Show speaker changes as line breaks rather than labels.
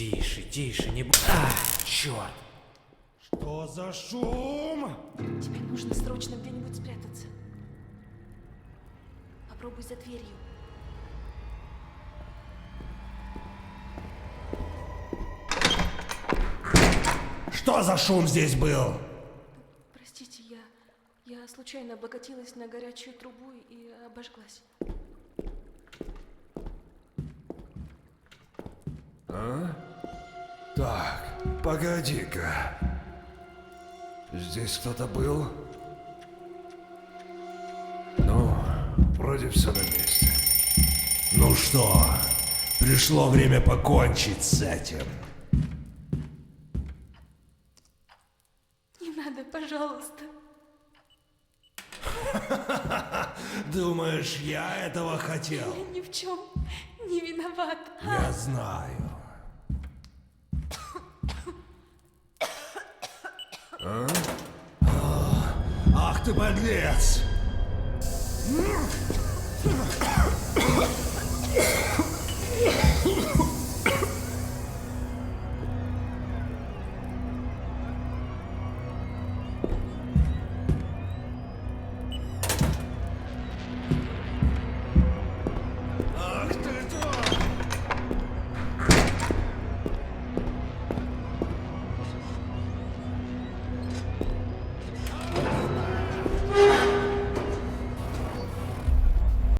Тише, тише, не... Черт!
Что за шум?
Тебе нужно срочно где-нибудь спрятаться. Попробуй за дверью.
Что за шум здесь был?
Простите, я случайно облокотилась на горячую трубу и обожглась.
Так, погоди-ка. Здесь кто-то был? Ну, вроде все на месте. Ну что, пришло время покончить с этим.
Не надо, пожалуйста.
Думаешь, я этого хотел?
Я ни в чем не виновата.
Я знаю. Ах ты подлец!